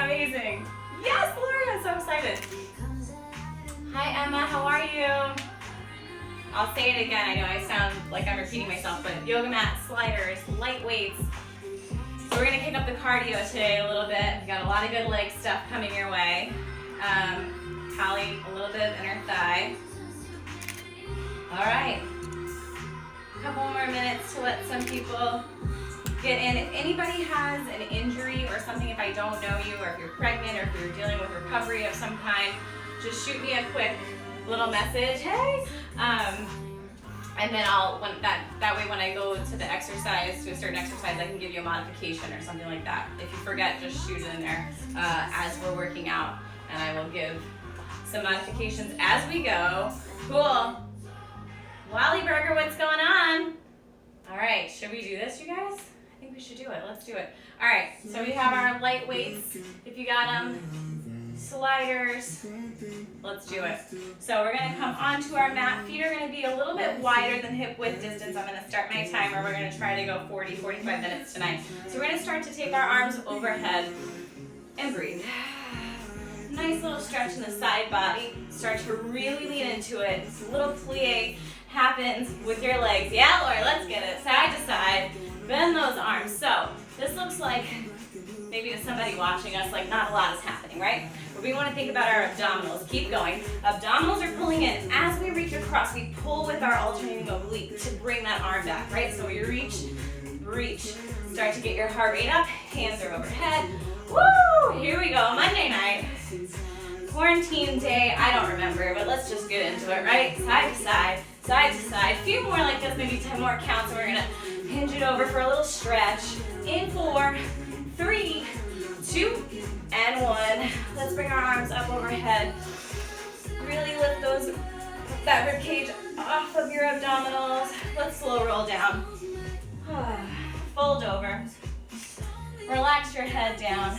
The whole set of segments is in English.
Amazing. Yes, Laura, I'm so excited. Hi, Emma, how are you? I'll say it again. I know I sound like I'm repeating myself, but yoga mat, sliders, light weights. So we're gonna kick up the cardio today a little bit. We got a lot of good leg stuff coming your way. Callie, a little bit of inner thigh. All right. A couple more minutes to let some people get in. If anybody has an injury or something, if I don't know you, or if you're pregnant, or if you're dealing with recovery of some kind, just shoot me a quick little message, hey, and then that way when I go to the exercise, to a certain exercise, I can give you a modification or something like that. If you forget, just shoot it in there as we're working out, and I will give some modifications as we go. Cool. Wally Burger, what's going on? All right, should we do this, you guys? I think we should do it. Let's do it. All right, so we have our light weights, if you got them, sliders. Let's do it. So we're gonna come onto our mat. Feet are gonna be a little bit wider than hip width distance. I'm gonna start my timer. We're gonna try to go 40, 45 minutes tonight. So we're gonna start to take our arms overhead and breathe. Nice little stretch in the side body. Start to really lean into it. This little plie happens with your legs. Yeah, Lori, let's get it. Side to side. Bend those arms. So this looks like, maybe to somebody watching us, like not a lot is happening, right? But we want to think about our abdominals. Keep going. Abdominals are pulling in. As we reach across, we pull with our alternating oblique to bring that arm back, right? So we reach, start to get your heart rate up. Hands are overhead. Woo! Here we go. Monday night. Quarantine day. I don't remember, but let's just get into it, right? Side to side, side to side. A few more like this, maybe 10 more counts. So we're going to hinge it over for a little stretch. In 4, 3, 2, and 1. Let's bring our arms up overhead. Really lift that rib cage off of your abdominals. Let's slow roll down. Fold over. Relax your head down.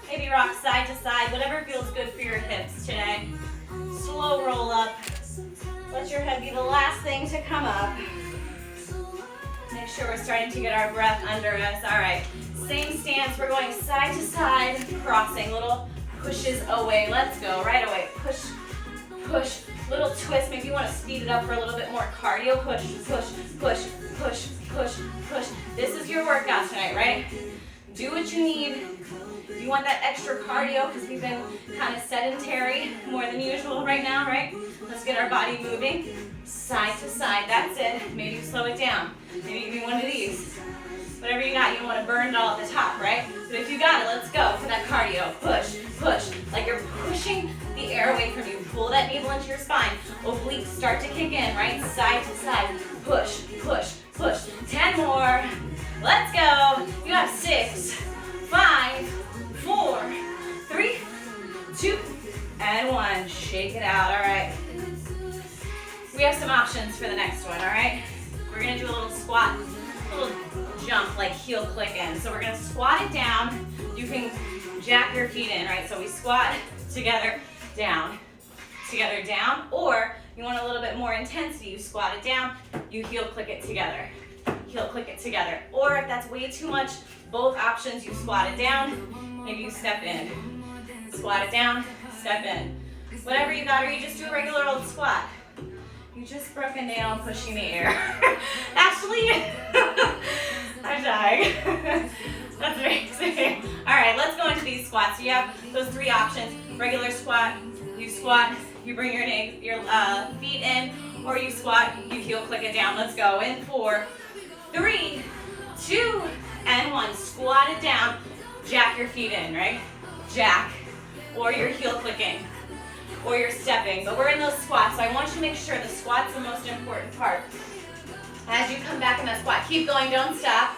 Maybe rock side to side, whatever feels good for your hips today. Slow roll up. Let your head be the last thing to come up. Make sure we're starting to get our breath under us. All right, same stance. We're going side to side, crossing, little pushes away. Let's go, right away. Push, push, little twist. Maybe you want to speed it up for a little bit more cardio. Push, push, push, push, push, push. This is your workout tonight, right? Do what you need. If you want that extra cardio, because we've been kind of sedentary more than usual right now, right? Let's get our body moving. Side to side, that's it. Maybe you slow it down. Maybe give me one of these. Whatever you got, you don't want to burn it all at the top, right? But if you got it, let's go for that cardio. Push, push, like you're pushing the air away from you. Pull that navel into your spine. Obliques start to kick in, right? Side to side. Push, push, push. 10 more. Let's go. You have 6, 5, 4, 3, 2, and 1. Shake it out, all right. We have some options for the next one, all right? We're gonna do a little squat, a little jump, like heel click in. So we're gonna squat it down. You can jack your feet in, right? So we squat together, down, or you want a little bit more intensity, you squat it down, you heel click it together. Heel click it together. Or if that's way too much, both options, you squat it down, maybe you step in. Squat it down, step in. Whatever you got, or you just do a regular old squat. You just broke a nail pushing the air. Ashley, I'm dying. That's amazing. All right, let's go into these squats. So you have those 3 options. Regular squat, you bring your feet in, or you squat, you heel click it down. Let's go in 4, 3, 2, and 1. Squat it down, jack your feet in, right? Jack, or you're heel clicking, or you're stepping, but we're in those squats, so I want you to make sure the squat's the most important part. As you come back in that squat, keep going, don't stop.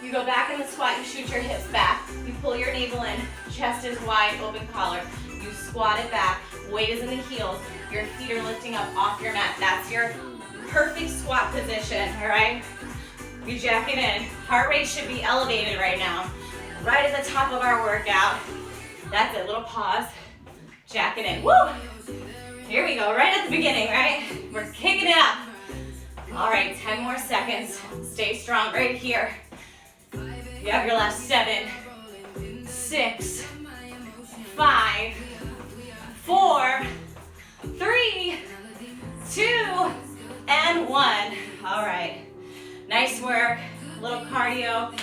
You go back in the squat, you shoot your hips back, you pull your navel in, chest is wide, open collar. You squat it back, weight is in the heels, your feet are lifting up off your mat. That's your perfect squat position, all right? You jack it in. Heart rate should be elevated right now, right at the top of our workout. That's it, little pause. Jack it in. Woo! Here we go, right at the beginning, right? We're kicking it up. All right, 10 more seconds. Stay strong right here. You have your last 7, 6, 5, 4, 3, 2, and 1. All right, nice work, a little cardio.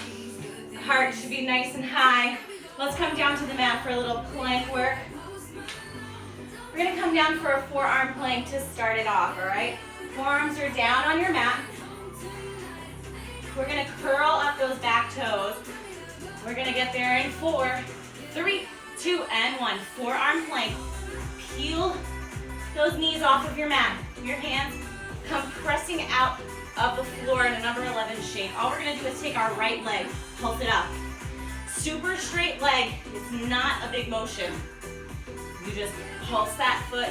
Heart should be nice and high. Let's come down to the mat for a little plank work. We're gonna come down for a forearm plank to start it off, all right? Forearms are down on your mat. We're gonna curl up those back toes. We're gonna get there in 4, 3, 2, and 1. Forearm plank. Peel those knees off of your mat. Your hands come pressing out of the floor in a number 11 shape. All we're gonna do is take our right leg, pulse it up. Super straight leg, it's not a big motion. You just pulse that foot,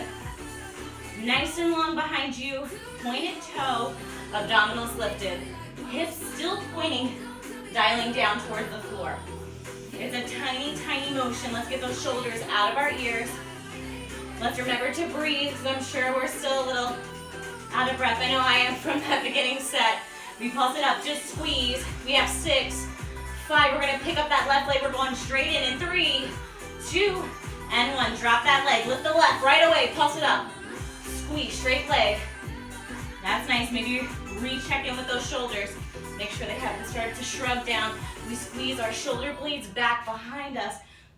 nice and long behind you, pointed toe, abdominals lifted. Hips still pointing, dialing down towards the floor. It's a tiny, tiny motion. Let's get those shoulders out of our ears. Let's remember to breathe, because I'm sure we're still a little out of breath. I know I am from that beginning set. We pulse it up, just squeeze. We have 6, 5. We're gonna pick up that left leg. We're going straight in 3, 2, and 1. Drop that leg, lift the left right away, pulse it up. Squeeze, straight leg. That's nice, maybe recheck in with those shoulders. Make sure they haven't started to shrug down. We squeeze our shoulder blades back behind us.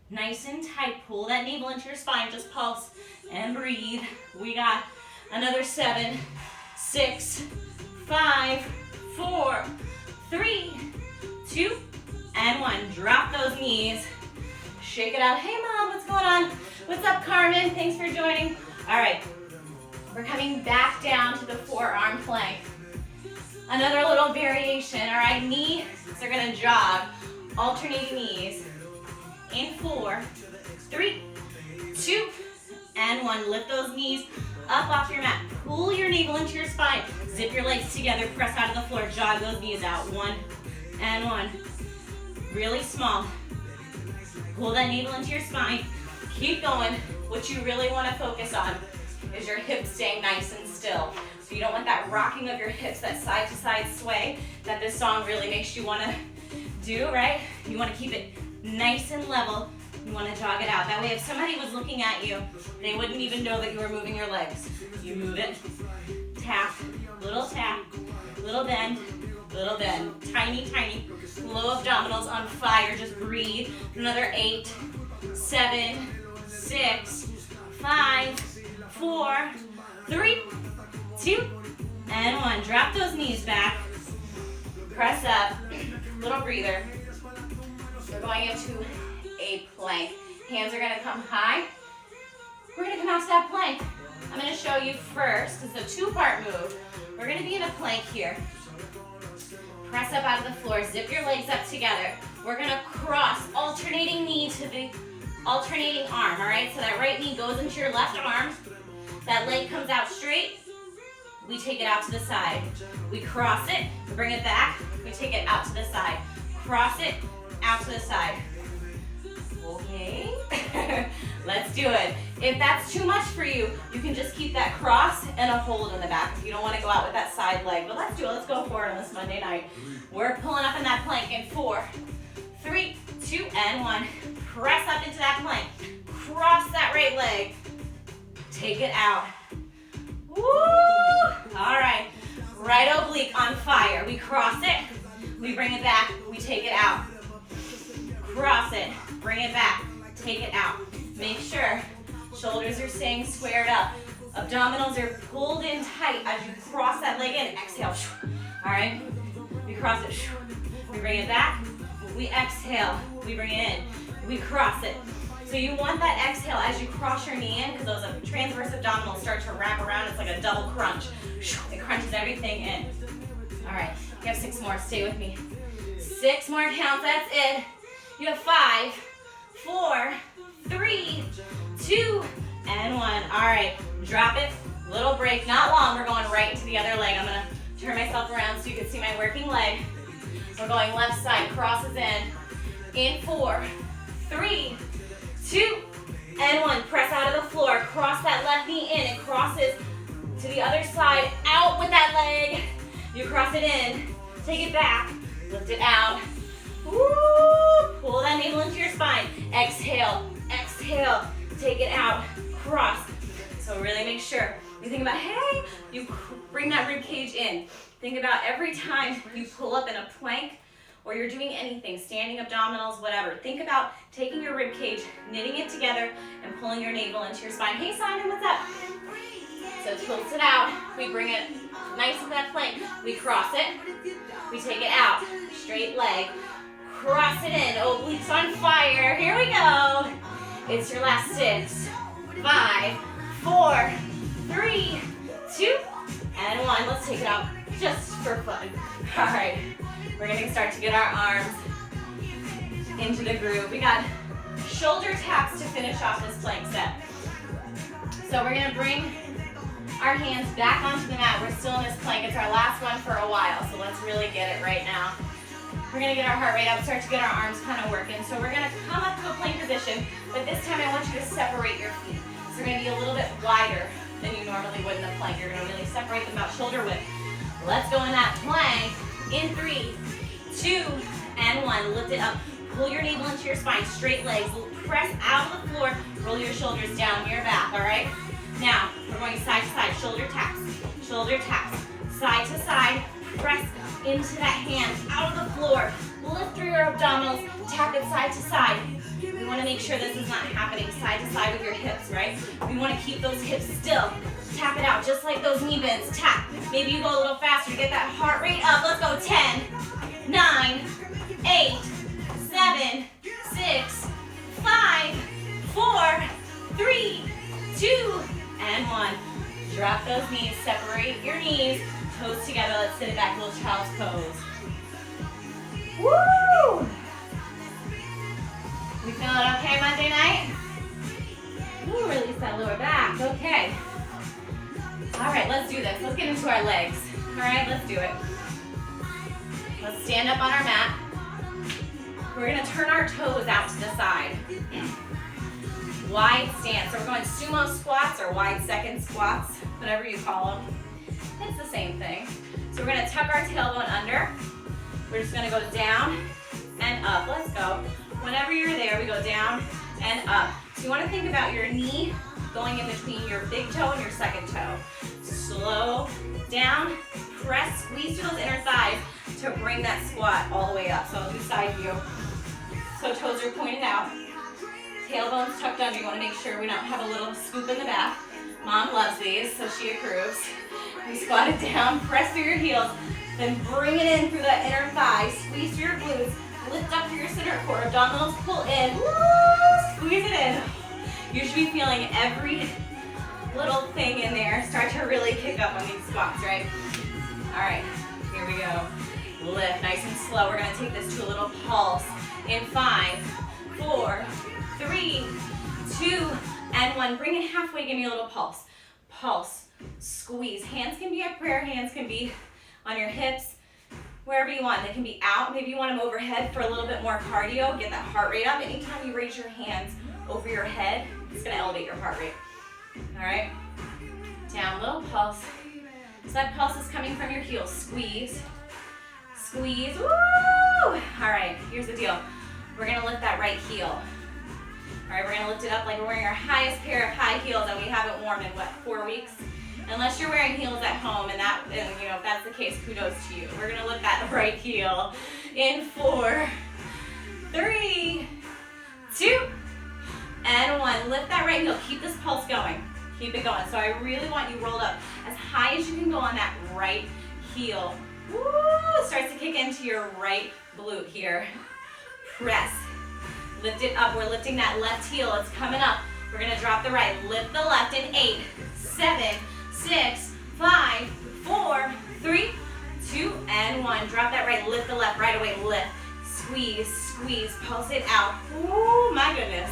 Nice and tight, pull that navel into your spine, just pulse and breathe. We got another 7, 6, 5, 4, 3, 2, and 1. Drop those knees. Shake it out. Hey mom, what's going on? What's up, Carmen? Thanks for joining. All right, we're coming back down to the forearm plank. Another little variation, all right? Knees are gonna jog, alternating knees. In 4, 3, 2, and 1. Lift those knees up off your mat. Pull your navel into your spine. Zip your legs together, press out of the floor, jog those knees out. 1 and 1. Really small. Pull that navel into your spine. Keep going. What you really want to focus on is your hips staying nice and still. So you don't want that rocking of your hips, that side to side sway that this song really makes you want to do, right? You want to keep it nice and level. You want to jog it out. That way if somebody was looking at you, they wouldn't even know that you were moving your legs. You move it, tap, little bend, little bend. Tiny, tiny, low abdominals on fire. Just breathe. Another 8, 7, 6, 5, 4, 3, 2, and 1. Drop those knees back. Press up. Little breather. We're going into a plank. Hands are gonna come high. We're gonna come out to that plank. I'm gonna show you first, it's a 2-part move. We're gonna be in a plank here. Press up out of the floor, zip your legs up together. We're gonna cross, alternating knee to the alternating arm, all right? So that right knee goes into your left arm. That leg comes out straight. We take it out to the side. We cross it, we bring it back, we take it out to the side. Cross it, out to the side. Okay, let's do it. If that's too much for you, you can just keep that cross and a hold in the back if you don't want to go out with that side leg. But let's do it, let's go for it on this Monday night. We're pulling up in that plank in 4, 3, 2, and 1. Press up into that plank. Cross that right leg. Take it out. Woo! All right, right oblique on fire. We cross it, we bring it back, we take it out. Cross it, bring it back, take it out. Make sure shoulders are staying squared up. Abdominals are pulled in tight as you cross that leg in. Exhale. All right, we cross it. We bring it back, we exhale, we bring it in, we cross it. So you want that exhale as you cross your knee in, because those transverse abdominals start to wrap around. It's like a double crunch. It crunches everything in. All right, you have 6 more. Stay with me. 6 more counts. That's it. You have 5, 4, 3, 2, and 1. All right, drop it. Little break. Not long. We're going right into the other leg. I'm going to turn myself around so you can see my working leg. We're going left side. Crosses in 4, 3, 2, and 1. Press out of the floor. Cross that left knee in. It crosses to the other side. Out with that leg. You cross it in. Take it back. Lift it out. Woo! Pull that navel into your spine. every time you pull up in a plank or you're doing anything, standing abdominals, whatever, think about taking your rib cage, knitting it together, and pulling your navel into your spine. Hey Simon, what's up? So tilt it out. We bring it nice in that plank. We cross it. We take it out. Straight leg. Cross it in. Obliques on fire. Here we go. It's your last 6, 5, 4, 3, 2, and 1. Let's take it out just for fun. All right. We're going to start to get our arms into the groove. We got shoulder taps to finish off this plank set. So we're going to bring our hands back onto the mat. We're still in this plank. It's our last one for a while, so let's really get it right now. We're going to get our heart rate up, start to get our arms kind of working. So we're going to come up to a plank position, but this time I want you to separate your feet. So they're going to be a little bit wider than you normally would in a plank. You're going to really separate them about shoulder width. Let's go in that plank in 3, 2, and 1. Lift it up. Pull your navel into your spine. Straight legs. Press out of the floor. Roll your shoulders down your back, all right? Now, we're going side to side. Shoulder taps. Shoulder taps. Side to side. Press into that hand. Out of the floor. Lift through your abdominals. Tap it side to side. We want to make sure this is not happening side to side with your hips, right? We want to keep those hips still. Tap it out just like those knee bends. Tap. Maybe you go a little faster to get that heart rate up. Let's go. 10, 9, 8, 7, 6, 5, 4, 3, 2, and 1. Drop those knees. Separate your knees. Toes together. Let's sit it back. Little child's pose. Woo! We feeling okay Monday night? Ooh, release that lower back. Okay. All right, let's do this. Let's get into our legs. All right, let's do it. Let's stand up on our mat. We're going to turn our toes out to the side. Wide stance. So we're going sumo squats or wide second squats, whatever you call them. It's the same thing. So we're going to tuck our tailbone under. We're just going to go down and up. Let's go. Whenever you're there, we go down and up. So you want to think about your knee going in between your big toe and your second toe. Slow down, press, squeeze through those inner thighs to bring that squat all the way up. So I'll do side view. So toes are pointed out. Tailbone's tucked under. You want to make sure we don't have a little scoop in the back. Mom loves these, so she approves. We squat it down, press through your heels, then bring it in through that inner thigh. Squeeze through your glutes. Lift up through your center core. Abdominals pull in. Woo! Squeeze it in. You should be feeling every little thing in there start to really kick up on these squats, right? All right, here we go. Lift nice and slow. We're going to take this to a little pulse in 5, 4, 3, 2, and 1. Bring it halfway. Give me a little pulse. Pulse. Squeeze. Hands can be up prayer. Hands can be on your hips. Wherever you want. They can be out. Maybe you want them overhead for a little bit more cardio. Get that heart rate up. Anytime you raise your hands over your head, it's going to elevate your heart rate. All right? Down, little pulse. So that pulse is coming from your heels. Squeeze. Squeeze. Woo! All right, here's the deal. We're going to lift that right heel. All right, we're going to lift it up like we're wearing our highest pair of high heels that we haven't worn in, what, 4 weeks? Unless you're wearing heels at home, and you know, if that's the case, kudos to you. We're gonna lift that right heel in 4, 3, 2, and 1. Lift that right heel. Keep this pulse going. Keep it going. So I really want you rolled up as high as you can go on that right heel. Woo! Starts to kick into your right glute here. Press. Lift it up. We're lifting that left heel. It's coming up. We're gonna drop the right. Lift the left in 8, 7, 6, 5, 4, 3, 2, and 1. Drop that right, lift the left, right away, lift. Squeeze, squeeze, pulse it out. Oh my goodness.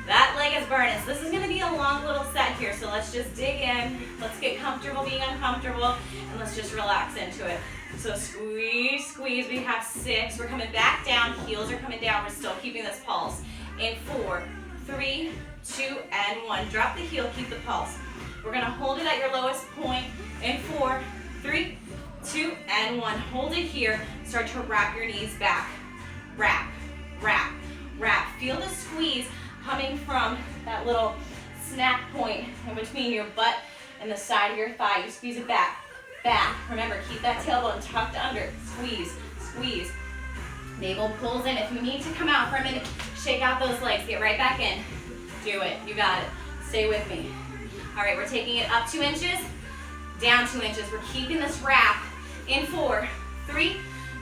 That leg is burning. So this is gonna be a long little set here, so let's just dig in. Let's get comfortable being uncomfortable, and let's just relax into it. So squeeze, squeeze, we have 6. We're coming back down, heels are coming down. We're still keeping this pulse. In 4, 3, 2, and 1. Drop the heel, keep the pulse. We're going to hold it at your lowest point in 4, 3, 2, and 1. Hold it here. Start to wrap your knees back. Wrap, wrap, wrap. Feel the squeeze coming from that little snap point in between your butt and the side of your thigh. You squeeze it back. back. Remember, keep that tailbone tucked under. Squeeze, squeeze. Navel pulls in. If you need to come out for a minute, shake out those legs. Get right back in. Do it. You got it. Stay with me. All right, we're taking it up 2 inches, down 2 inches. We're keeping this wrap in 4, 3,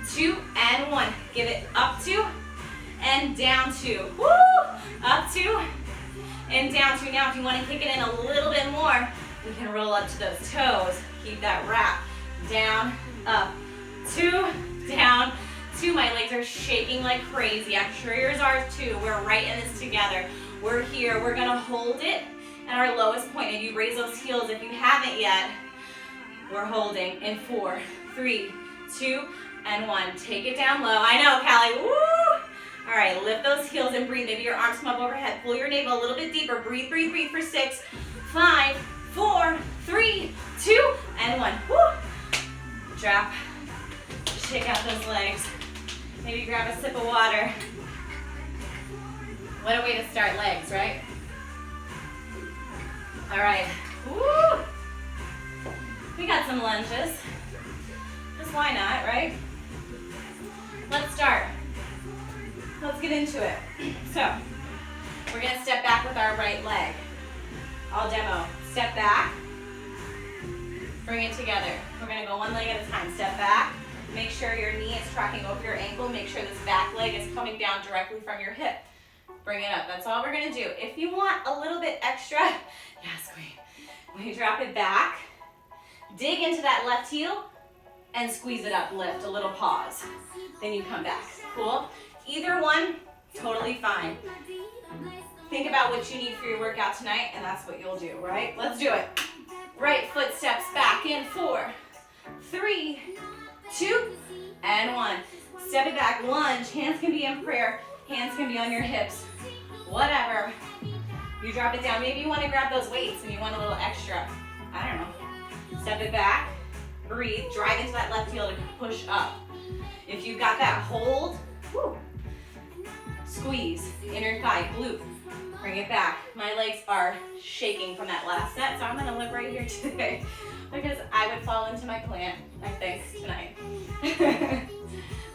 2, and 1. Give it up 2 and down 2. Woo! Up 2 and down 2. Now, if you want to kick it in a little bit more, we can roll up to those toes. Keep that wrap. Down, up, 2, down, 2. My legs are shaking like crazy. I'm sure yours are too. We're right in this together. We're here. We're going to hold it at our lowest point. If you raise those heels, if you haven't yet, we're holding in 4, 3, 2, and 1. Take it down low. I know, Callie. Woo! All right, lift those heels and breathe. Maybe your arms come up overhead. Pull your navel a little bit deeper. Breathe, breathe, breathe for 6, 5, 4, 3, 2, and 1. Woo! Drop. Shake out those legs. Maybe grab a sip of water. What a way to start legs, right? All right. Woo! We got some lunges. Just why not, right? Let's start. Let's get into it. So, we're gonna step back with our right leg. I'll demo. Step back. Bring it together. We're gonna go one leg at a time. Step back. Make sure your knee is tracking over your ankle. Make sure this back leg is coming down directly from your hip. Bring it up. That's all we're gonna do. If you want a little bit extra, yes, queen. When you drop it back, dig into that left heel and squeeze it up. Lift, a little pause. Then you come back. Cool? Either one, totally fine. Think about what you need for your workout tonight, and that's what you'll do, right? Let's do it. Right foot steps back in 4, 3, 2, and 1. Step it back, lunge. Hands can be in prayer. Hands can be on your hips. Whatever. You drop it down. Maybe you want to grab those weights and you want a little extra. I don't know. Step it back. Breathe. Drive into that left heel to push up. If you've got that hold, whoo, squeeze. Inner thigh, glute. Bring it back. My legs are shaking from that last set, so I'm going to live right here today because I would fall into my plant, I think, tonight.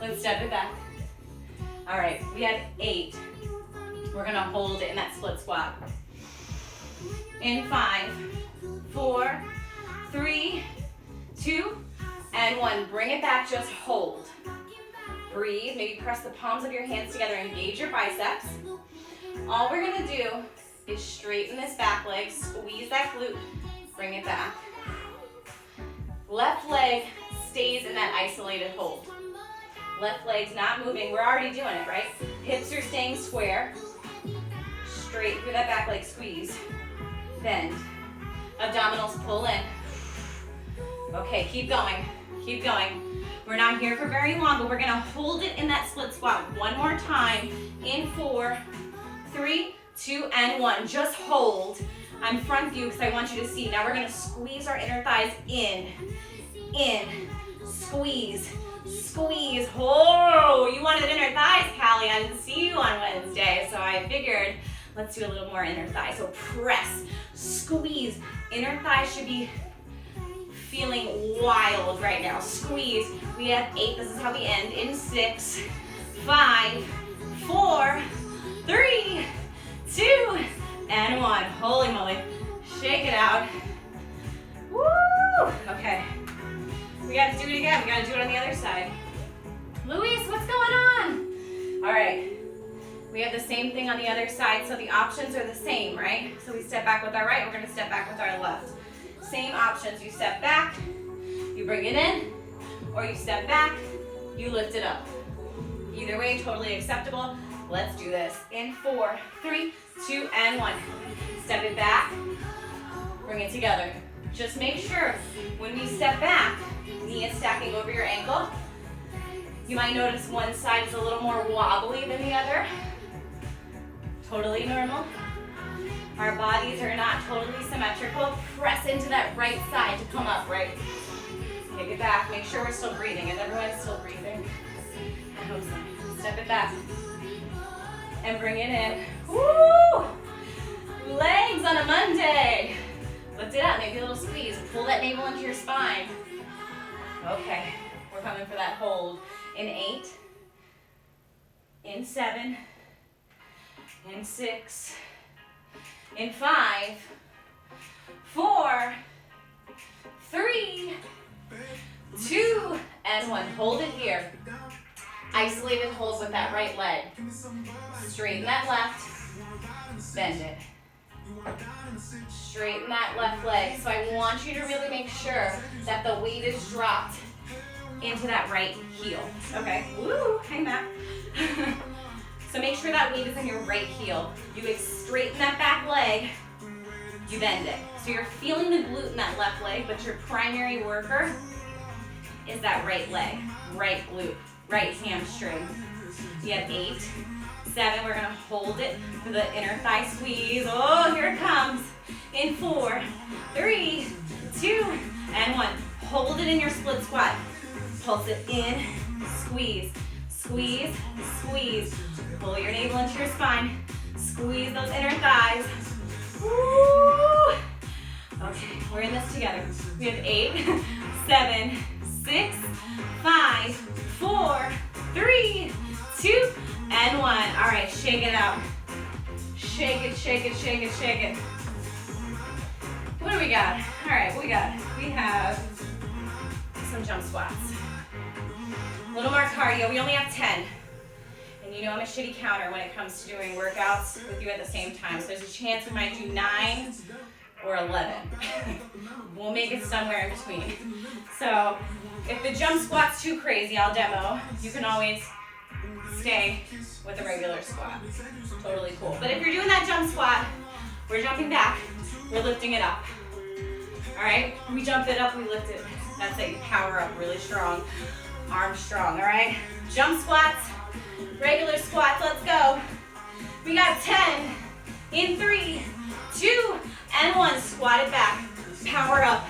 Let's step it back. All right, we had 8. We're gonna hold it in that split squat. In 5, 4, 3, 2, and 1. Bring it back, just hold. Breathe, maybe press the palms of your hands together, engage your biceps. All we're gonna do is straighten this back leg, squeeze that glute, bring it back. Left leg stays in that isolated hold. Left leg's not moving. We're already doing it, right? Hips are staying square. Straight through that back leg, squeeze. Bend. Abdominals pull in. Okay, keep going. Keep going. We're not here for very long, but we're gonna hold it in that split squat one more time. In 4, 3, 2, and 1. Just hold. I'm front view because I want you to see. Now we're gonna squeeze our inner thighs in, squeeze, squeeze. Oh, you wanted inner thighs, Callie. I didn't see you on Wednesday, so I figured let's do a little more inner thigh. So press, squeeze. Inner thighs should be feeling wild right now. Squeeze. We have 8. This is how we end. In 6, 5, 4, 3, 2, and 1. Holy moly. Shake it out. Woo! Okay. We gotta do it again. We gotta do it on the other side. Luis, what's going on? All right. We have the same thing on the other side, so the options are the same, right? So we step back with our right, we're gonna step back with our left. Same options. You step back, you bring it in, or you step back, you lift it up. Either way, totally acceptable. Let's do this. In 4, 3, 2, and 1. Step it back, bring it together. Just make sure when we step back, knee is stacking over your ankle. You might notice one side is a little more wobbly than the other. Totally normal. Our bodies are not totally symmetrical. Press into that right side to come up, right? Take it back. Make sure we're still breathing. Is everyone still breathing? I hope so. Step it back. And bring it in. Woo! Legs on a Monday. Lift it up. Maybe a little squeeze. Pull that navel into your spine. Okay, we're coming for that hold in 8, in 7, in 6, in 5, 4, 3, 2, and 1. Hold it here. Isolated hold with that right leg. Straighten that left, bend it. Straighten that left leg. So I want you to really make sure that the weight is dropped into that right heel. Okay, woo, hang back. So make sure that weight is in your right heel. You straighten that back leg, you bend it. So you're feeling the glute in that left leg, but your primary worker is that right leg, right glute, right hamstring. You have 8, 7, we're gonna hold it for the inner thigh squeeze. Oh, here it comes. In 4, 3, 2, and 1. Hold it in your split squat. Pulse it in, squeeze, squeeze, squeeze. Pull your navel into your spine. Squeeze those inner thighs. Woo! Okay, we're in this together. We have 8, 7, 6, 5, 4, 3, 2, and 1. All right, shake it out. Shake it, shake it, shake it, shake it. What do we got? All right, we have some jump squats. A little more cardio. We only have 10. And you know I'm a shitty counter when it comes to doing workouts with you at the same time. So there's a chance we might do 9 or 11. We'll make it somewhere in between. So if the jump squat's too crazy, I'll demo. You can always stay with a regular squat. Totally cool. But if you're doing that jump squat, we're jumping back, we're lifting it up. All right, we jump it up, we lift it. That's it, you power up really strong. Arms strong, all right? Jump squats, regular squats, let's go. We got 10, in 3, 2, and 1. Squat it back, power up.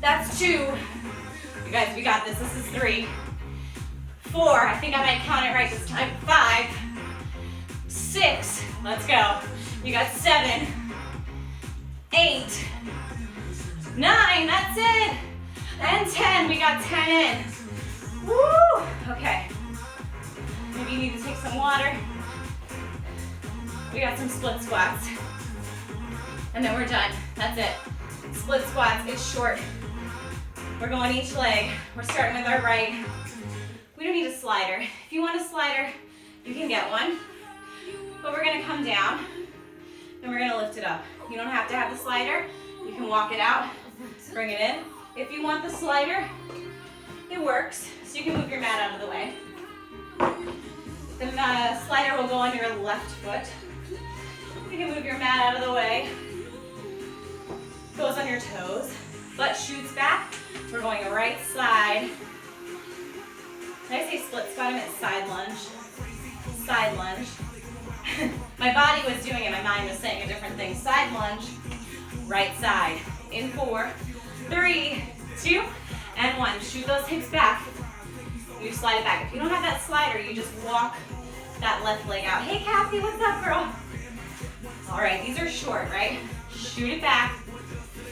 That's 2. You guys, we got this. This is 3, 4. I think I might count it right this time. 5, 6. Let's go. You got 7, 8, 9. That's it. And 10. We got 10 in. Woo! Okay. Maybe you need to take some water. We got some split squats. And then we're done. That's it. Split squats. It's short. We're going each leg. We're starting with our right. We don't need a slider. If you want a slider, you can get one. But we're gonna come down and we're gonna lift it up. You don't have to have the slider. You can walk it out, bring it in. If you want the slider, it works. So you can move your mat out of the way. The slider will go on your left foot. You can move your mat out of the way. Goes on your toes. Butt shoots back. We're going right side. Did I say split squat? I meant side lunge. Side lunge. My body was doing it. My mind was saying a different thing. Side lunge. Right side. In 4, 3, 2, and 1. Shoot those hips back. You slide it back. If you don't have that slider, you just walk that left leg out. Hey, Kathy, what's up, girl? All right, these are short, right? Shoot it back.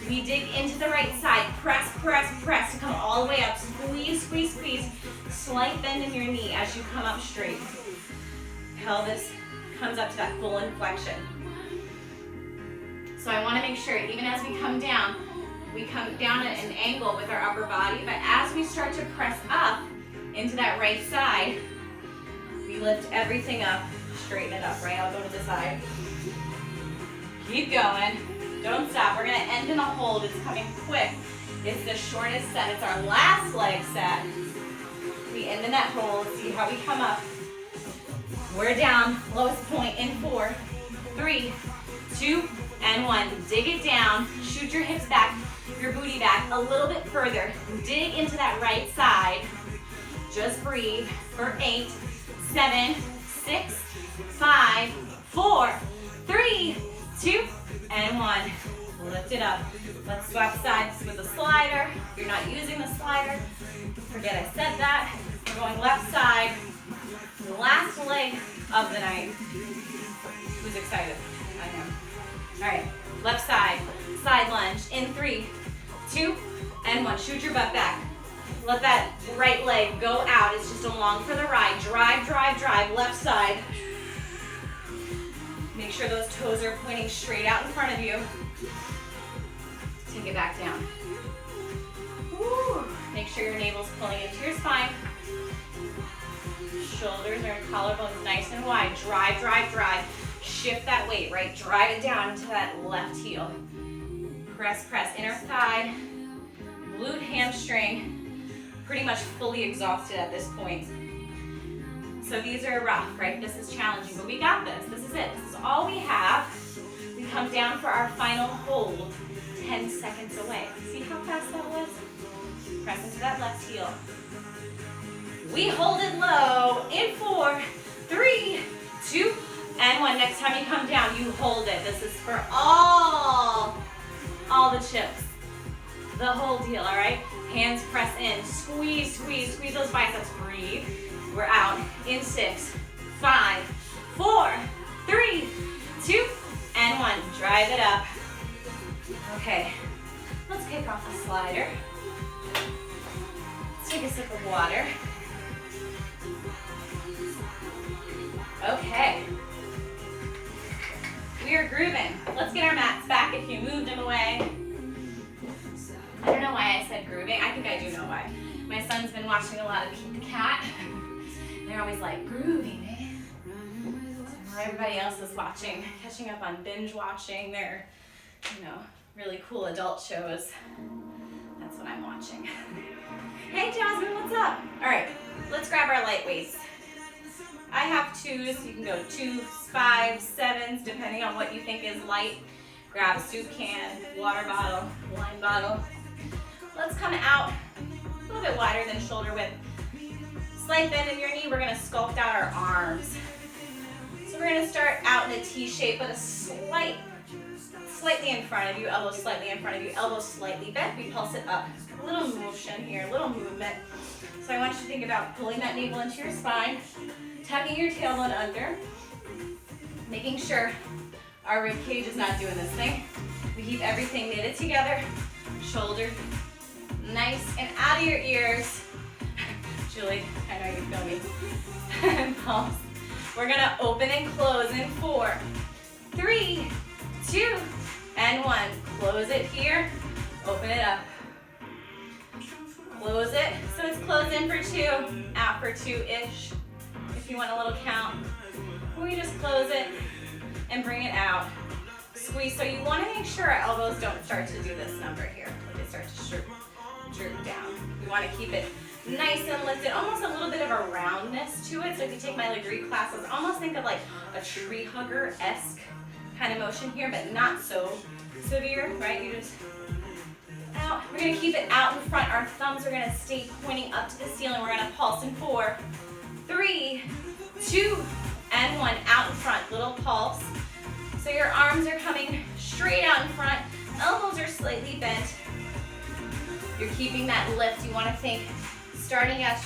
We dig into the right side. Press, press, press to come all the way up. Squeeze, squeeze, squeeze. Slight bend in your knee as you come up straight. Pelvis comes up to that full inflection. So I want to make sure, even as we come down at an angle with our upper body, but as we start to press up into that right side, we lift everything up, straighten it up, right? I'll go to the side. Keep going. Don't stop. We're going to end in a hold. It's coming quick. It's the shortest set. It's our last leg set. We end in that hold. See how we come up. We're down. Lowest point in 4, 3, 2, and 1. Dig it down. Shoot your hips back, your booty back a little bit further. Dig into that right side. Just breathe for 8, 7, 6, 5, 4, 3, 2, and 1. Lift it up. Let's swap sides with the slider. If you're not using the slider, forget I said that. We're going left side. The last leg of the night. Who's excited? I am. All right, left side. Side lunge in 3, 2, and 1. Shoot your butt back. Let that right leg go out. It's just along for the ride. Drive, drive, drive. Left side. Make sure those toes are pointing straight out in front of you. Take it back down. Woo. Make sure your navel's pulling into your spine. Shoulders are in collarbones nice and wide. Drive, drive, drive. Shift that weight, right? Drive it down into that left heel. Press, press. Inner thigh, glute, hamstring. Pretty much fully exhausted at this point. So these are rough, right? This is challenging, but we got this. This is it. This is all we have. We come down for our final hold. 10 seconds away. See how fast that was? Press into that left heel. We hold it low in 4, 3, 2, and 1. Next time you come down, you hold it. This is for all the chips. The whole deal, all right? Hands press in. Squeeze, squeeze, squeeze those biceps. Breathe. We're out in 6, 5, 4, 3, 2, and 1. Drive it up. Okay, let's kick off the slider. Let's take a sip of water. Okay. We are grooving. Let's get our mats back if you moved them away. I don't know why I said grooving. I think I do know why. My son's been watching a lot of Pete the Cat. They're always like, grooving, eh? While everybody else is watching, catching up on binge watching their, really cool adult shows. That's what I'm watching. Hey Jasmine, what's up? All right, let's grab our light weights. I have 2s, you can go 2s, 5s, 7s, depending on what you think is light. Grab a soup can, water bottle, wine bottle. Let's come out a little bit wider than shoulder width. Slight bend in your knee, we're gonna sculpt out our arms. So we're gonna start out in a T shape, but a slightly in front of you, elbows slightly in front of you, elbows slightly bent. We pulse it up. A little motion here, a little movement. So I want you to think about pulling that navel into your spine, tucking your tailbone under, making sure our rib cage is not doing this thing. We keep everything knitted together, shoulder nice and out of your ears. Julie, I know you feel me. And pulse. We're gonna open and close in 4, 3, 2, and 1. Close it here, open it up. Close it, so it's closed in for 2, out for 2-ish. If you want a little count. We just close it and bring it out. Squeeze, so you wanna make sure our elbows don't start to do this number here. Like they start to droop down. You wanna keep it nice and lifted, almost a little bit of a roundness to it. So if you take my Lagree classes, almost think of like a tree hugger-esque kind of motion here, but not so severe, right? You just out. We're gonna keep it out in front. Our thumbs are gonna stay pointing up to the ceiling. We're gonna pulse in 4, 3, 2, and 1. Out in front, little pulse. So your arms are coming straight out in front. Elbows are slightly bent. You're keeping that lift. You wanna think starting at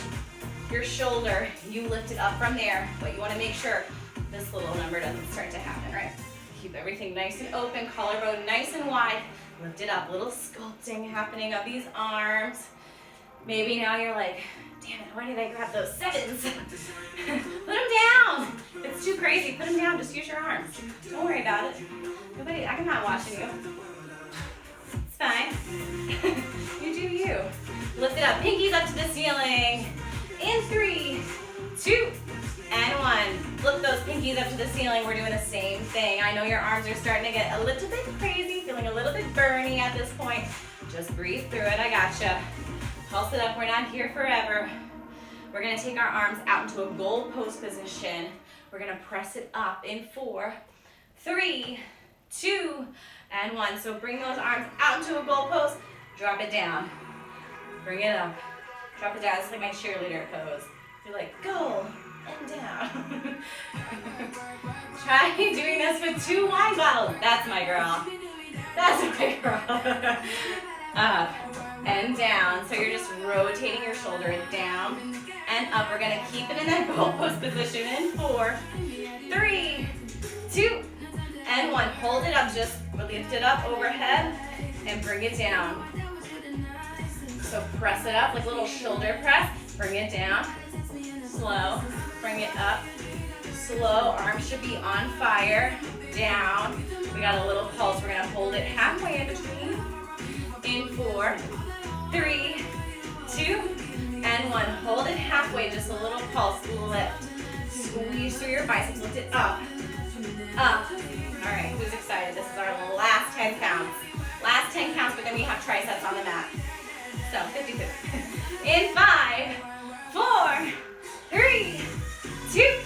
your shoulder, you lift it up from there, but you wanna make sure this little number doesn't start to happen, right? Keep everything nice and open, collarbone nice and wide. Lift it up, little sculpting happening of these arms. Maybe now you're like, damn it, why did I grab those 7s? Put them down. If it's too crazy, put them down, just use your arms. Don't worry about it. I'm not watching you. It's fine. You do you. Lift it up, pinkies up to the ceiling. In 3, 2, and 1. Flip those pinkies up to the ceiling. We're doing the same thing. I know your arms are starting to get a little bit crazy, feeling a little bit burny at this point. Just breathe through it, I gotcha. Pulse it up, we're not here forever. We're gonna take our arms out into a goal post position. We're gonna press it up in 4, 3, 2, and 1. So bring those arms out into a goal post, drop it down. Bring it up, drop it down. It's like my cheerleader pose. You're like, go and down. Try doing this with 2 wine bottles. That's my girl. That's my girl. Up and down. So you're just rotating your shoulder down and up. We're gonna keep it in that goal post position in 4, 3, 2, and 1. Hold it up, just lift it up overhead and bring it down. So press it up like a little shoulder press. Bring it down. Slow. Bring it up. Slow. Arms should be on fire. Down. We got a little pulse. We're gonna hold it halfway in between. In 4, 3, 2, and 1. Hold it halfway, just a little pulse. Lift. Squeeze through your biceps. Lift it up. Up. All right, who's excited? This is our last 10 counts. Last 10 counts, but then we have triceps on the mat. So, 50-50. In 5, 4, 3, 2,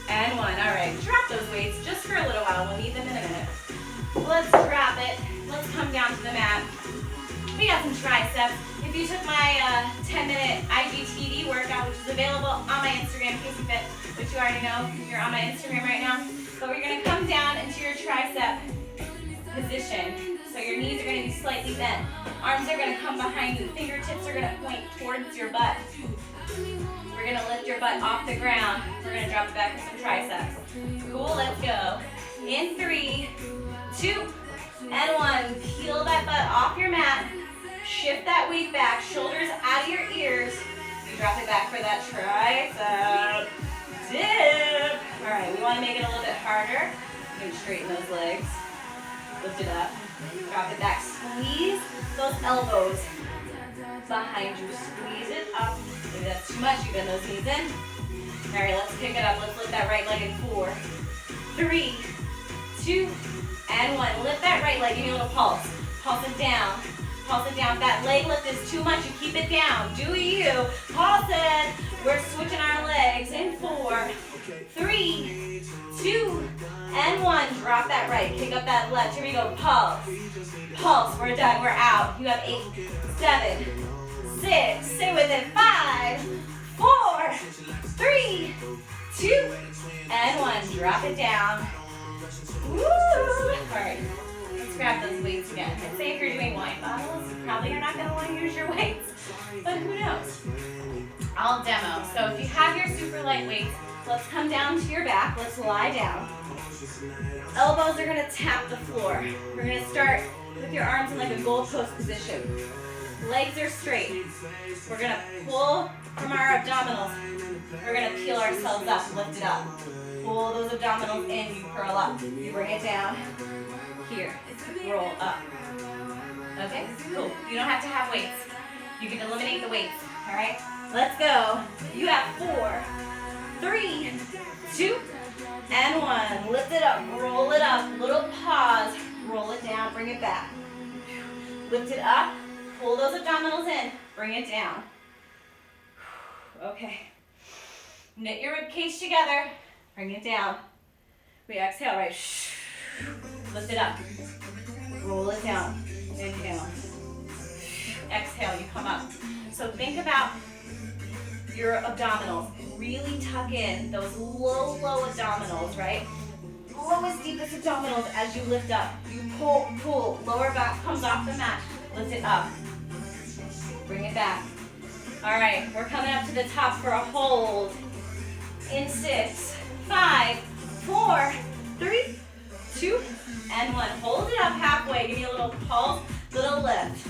and 1. All right, drop those weights just for a little while. We'll need them in a minute. Let's drop it. Let's come down to the mat. We got some triceps. If you took my 10-minute IGTV workout, which is available on my Instagram, Casey Fit, which you already know, you're on my Instagram right now. But we're gonna come down into your tricep position. So your knees are gonna be slightly bent. Arms are gonna come behind you. Fingertips are gonna point towards your butt. We're gonna lift your butt off the ground. We're gonna drop it back with some triceps. Cool, let's go. In 3, 2, and 1. Peel that butt off your mat. Shift that weight back. Shoulders out of your ears. You drop it back for that tricep dip. All right, we want to make it a little bit harder. You can straighten those legs. Lift it up. Drop it back. Squeeze those elbows behind you. Squeeze it up. Maybe that's too much. You bend those knees in. All right, let's pick it up. Let's lift that right leg in 4, 3, 2, and 1. Lift that right leg. Give me a little pulse. Pulse it down. Pulse it down. If that leg lift is too much, you keep it down. Do you? Pulse it. We're switching our legs in 4, 3, 2, and 1. Drop that right. Kick up that left. Here we go. Pulse. Pulse. We're done. We're out. You have 8, 7, 6. Stay with it. 5, 4, 3, 2, and 1. Drop it down. Woo! All right. Let's grab those weights again. I'd say if you're doing wine bottles, probably you're not going to want to use your weights, but who knows? I'll demo. So if you have your super light weights, let's come down to your back. Let's lie down. Elbows are going to tap the floor. We're going to start with your arms in like a goalpost position. Legs are straight. We're going to pull from our abdominals. We're going to peel ourselves up, lift it up. Pull those abdominals in, you curl up. You bring it down. Here, roll up. Okay, cool. You don't have to have weights. You can eliminate the weights, all right? Let's go. You have 4, 3, 2, and 1. Lift it up, roll it up. Little pause, roll it down, bring it back. Lift it up, pull those abdominals in, bring it down. Okay. Knit your rib cage together, bring it down. We exhale, right? Lift it up. Roll it down. Inhale. Exhale, you come up. So think about your abdominals. Really tuck in those low abdominals, right? Lowest, deepest abdominals as you lift up. You pull. Lower back comes off the mat. Lift it up. Bring it back. All right, we're coming up to the top for a hold. In 6, 5, 4, 3, 2, and 1. Hold it up halfway. Give me a little pulse, little lift.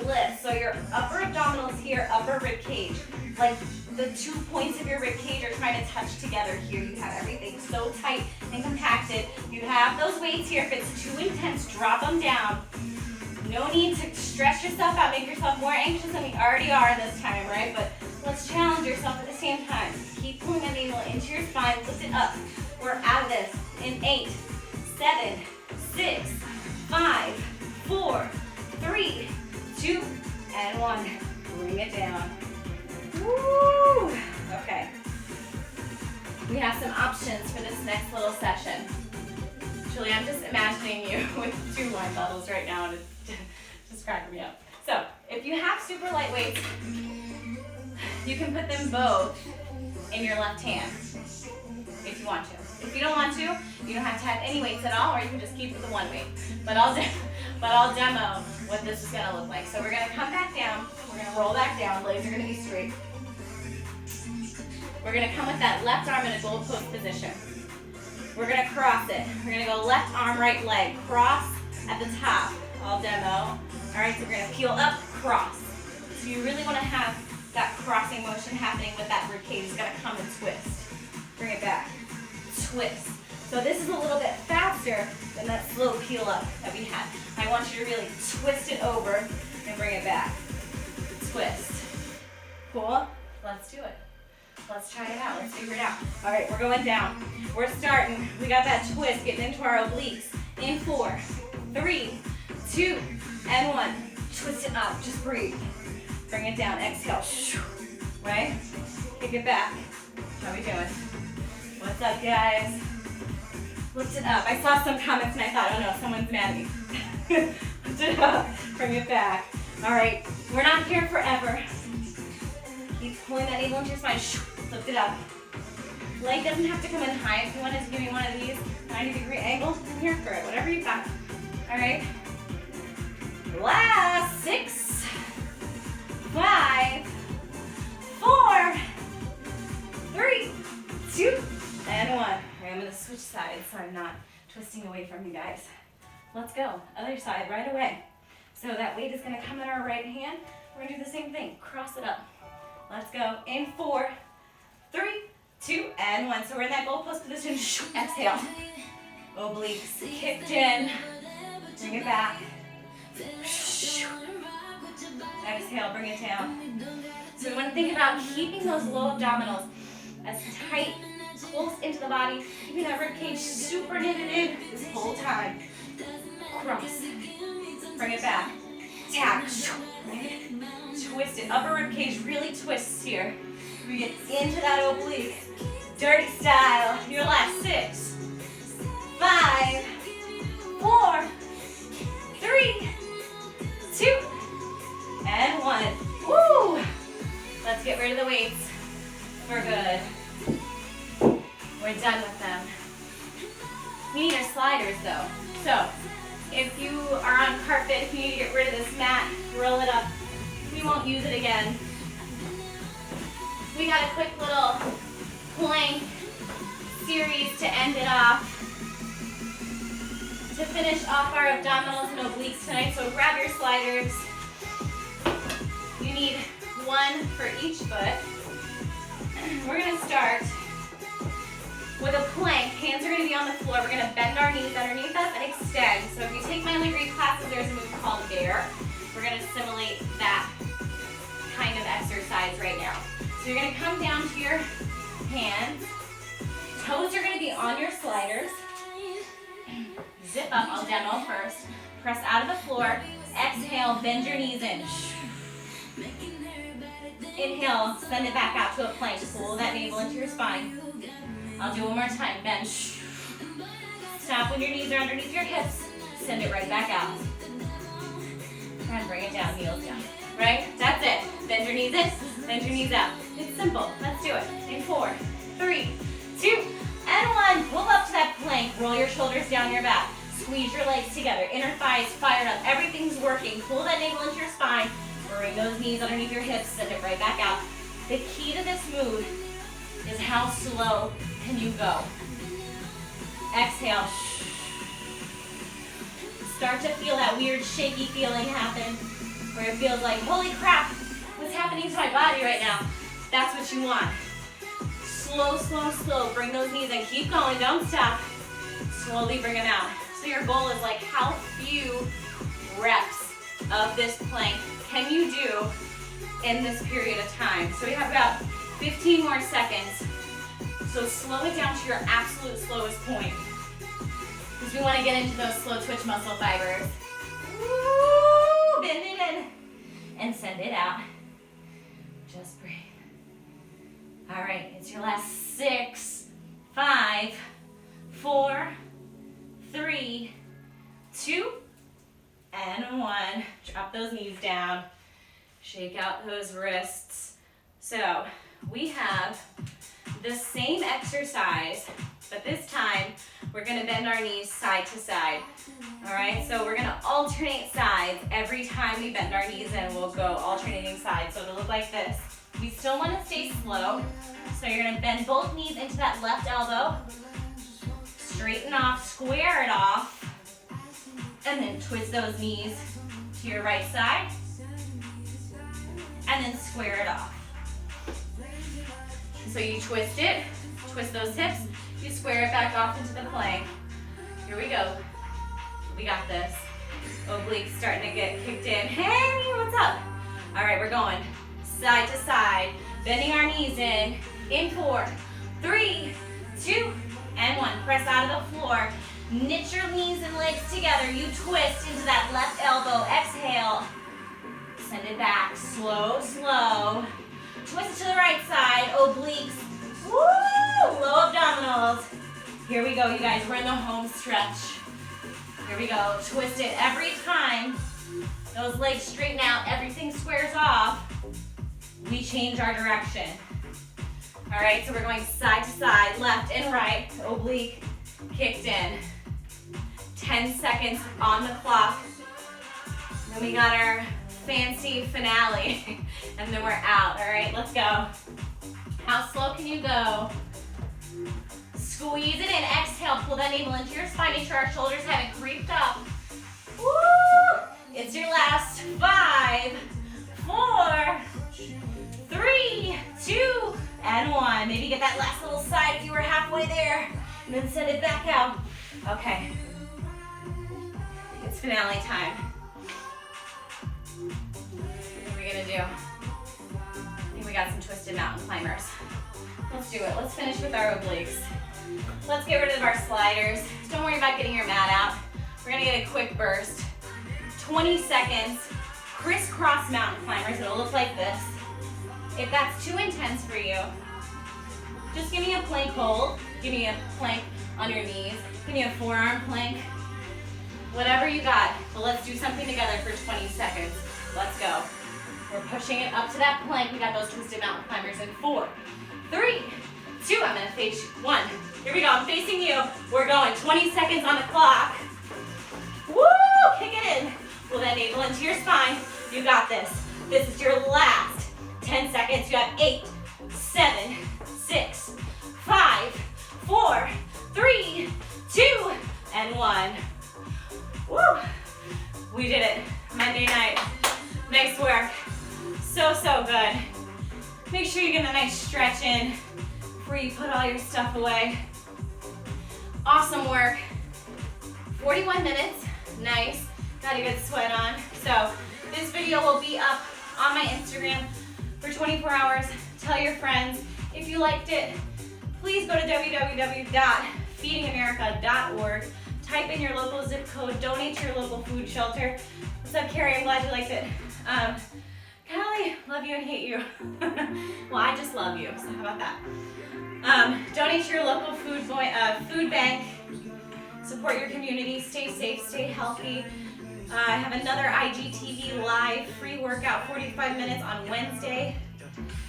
Lift. So your upper abdominals here, upper rib cage. Like the 2 points of your rib cage are trying to touch together here. You have everything so tight and compacted. You have those weights here. If it's too intense, drop them down. No need to stress yourself out, make yourself more anxious than we already are this time, right? But let's challenge yourself at the same time. Keep pulling that needle into your spine. Lift it up. We're out of this in 8, 7, 6, 5, 4, 3, 2, and 1. Bring it down. Woo! Okay. We have some options for this next little session. Julie, I'm just imagining you with 2 wine bottles right now, and it's just cracking me up. So, if you have super light weights, you can put them both in your left hand, if you want to. If you don't want to, you don't have to have any weights at all, or you can just keep with the 1 weight. But I'll demo what this is gonna look like. So we're gonna come back down, we're gonna roll back down, legs are gonna be straight. We're gonna come with that left arm in a goalpost position. We're gonna cross it. We're gonna go left arm, right leg. Cross at the top. I'll demo. All right, so we're gonna peel up, cross. So you really want to have that crossing motion happening with that rib cage. It's going to come and twist. Bring it back. Twist. So this is a little bit faster than that slow peel up that we had. I want you to really twist it over and bring it back. Twist. Cool? Let's do it. Let's try it out. Let's figure it out. All right, we're going down. We're starting. We got that twist getting into our obliques. In 4, 3, 2, and 1. Twist it up. Just breathe. Bring it down. Exhale. Right? Kick it back. How we doing? What's up, guys? Lift it up. I saw some comments and I thought, oh no, someone's mad at me. Lift it up. Bring it back. All right. We're not here forever. Keep pulling that navel into your spine. Lift it up. Leg doesn't have to come in high. If you wanted to give me one of these 90-degree angles, I'm here for it. Whatever you got. All right. Last 6, 5, 4, 3, 2, and 1. All right, I'm going to switch sides so I'm not twisting away from you guys. Let's go. Other side right away. So that weight is going to come in our right hand. We're going to do the same thing. Cross it up. Let's go. In 4, 3, 2, and 1. So we're in that goalpost position. Exhale. Obliques kicked in. Bring it back. Exhale, bring it down. So we want to think about keeping those low abdominals as tight, close into the body, keeping that rib cage super knitted in this whole time. Cross. Bring it back. Tap. Twist it. Upper rib cage really twists here. We get into that oblique. Dirty style. Your last 6, 5, 4, 3, 2, and 1. Woo! Let's get rid of the weights. We're good. We're done with them. We need our sliders though. So, if you are on carpet, if you need to get rid of this mat, roll it up. We won't use it again. We got a quick little plank series to end it off. To finish off our abdominals and obliques tonight, so grab your sliders. You need 1 for each foot. We're gonna start with a plank. Hands are gonna be on the floor. We're gonna bend our knees underneath us and extend. So if you take my Lagree classes, there's a move called bear. We're gonna simulate that kind of exercise right now. So you're gonna come down to your hands. Toes are gonna be on your sliders. Zip up, I'll demo first. Press out of the floor. Exhale, bend your knees in. Inhale, send it back out to a plank. Pull that navel into your spine. I'll do one more time. Bend. Stop when your knees are underneath your hips. Send it right back out. And bring it down, heels down. Right? That's it. Bend your knees in, bend your knees out. It's simple. Let's do it. In 4, 3, 2, and 1. Pull up to that plank. Roll your shoulders down your back. Squeeze your legs together. Inner thighs fired up. Everything's working. Pull that navel into your spine. Bring those knees underneath your hips. Send it right back out. The key to this move is how slow can you go. Exhale. Start to feel that weird shaky feeling happen where it feels like, holy crap, what's happening to my body right now? That's what you want. Slow, slow, slow. Bring those knees in. Keep going. Don't stop. Slowly bring them out. So your goal is like, how few reps of this plank can you do in this period of time? So we have about 15 more seconds. So slow it down to your absolute slowest point. Because we want to get into those slow twitch muscle fibers. Woo! Bend it in. And send it out. Just breathe. All right, it's your last 6, 5, 4, 3, 2, and 1. Drop those knees down. Shake out those wrists. So we have the same exercise, but this time we're going to bend our knees side to side. All right, so we're going to alternate sides. Every time we bend our knees in, we'll go alternating sides. So it'll look like this. We still want to stay slow. So you're going to bend both knees into that left elbow. Straighten off, square it off. And then twist those knees to your right side. and then square it off. So you twist it, twist those hips, you square it back off into the plank. Here we go. We got this. Obliques starting to get kicked in. Hey, what's up? All right, we're going side to side, bending our knees in 4, 3, 2, and 1. Press out of the floor. Knit your knees and legs together. You twist into that left elbow. Exhale. Send it back. Slow, slow. Twist to the right side. Obliques. Woo! Low abdominals. Here we go, you guys. We're in the home stretch. Here we go. Twist it every time. Those legs straighten out. Everything squares off. We change our direction. All right, so we're going side to side, left and right. Oblique kicked in. 10 seconds on the clock. Then we got our fancy finale. And then we're out. All right, let's go. How slow can you go? Squeeze it in. Exhale, pull that navel into your spine. Make sure our shoulders haven't creeped up. Woo! It's your last 5, 4, 3, 2, and 1. Maybe get that last little side if you were halfway there. And then send it back out. Okay. It's finale time. What are we gonna do? I think we got some twisted mountain climbers. Let's do it. Let's finish with our obliques. Let's get rid of our sliders. Don't worry about getting your mat out. We're gonna get a quick burst. 20 seconds, crisscross mountain climbers. It'll look like this. If that's too intense for you, just give me a plank hold. Give me a plank on your knees. Give me a forearm plank. Whatever you got, but let's do something together for 20 seconds. Let's go. We're pushing it up to that plank. We got those twisted mountain climbers in 4, 3, 2. I'm gonna face you. 1. Here we go. I'm facing you. We're going. 20 seconds on the clock. Woo! Kick it in. Pull that navel into your spine. You got this. This is your last 10 seconds. You have 8, 7, 6, 5, 4, 3, 2, and 1. Woo! We did it. Monday night. Nice work. So, so good. Make sure you get a nice stretch in before you put all your stuff away. Awesome work. 41 minutes. Nice. Got a good sweat on. So this video will be up on my Instagram for 24 hours. Tell your friends. If you liked it, please go to www.feedingamerica.org. Type in your local zip code. Donate to your local food shelter. What's up, Carrie? I'm glad you liked it. Callie, love you and hate you. Well, I just love you, so how about that? Donate to your local food bank. Support your community. Stay safe, stay healthy. I have another IGTV live free workout, 45 minutes on Wednesday.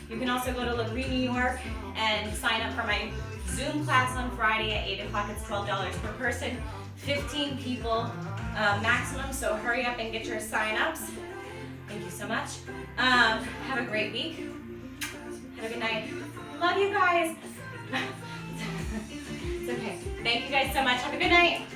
You can also go to Lagree, New York and sign up for my Zoom class on Friday at 8 o'clock. It's $12 per person, 15 people maximum, so hurry up and get your sign-ups. Thank you so much. Have a great week. Have a good night. Love you guys. It's okay. Thank you guys so much. Have a good night.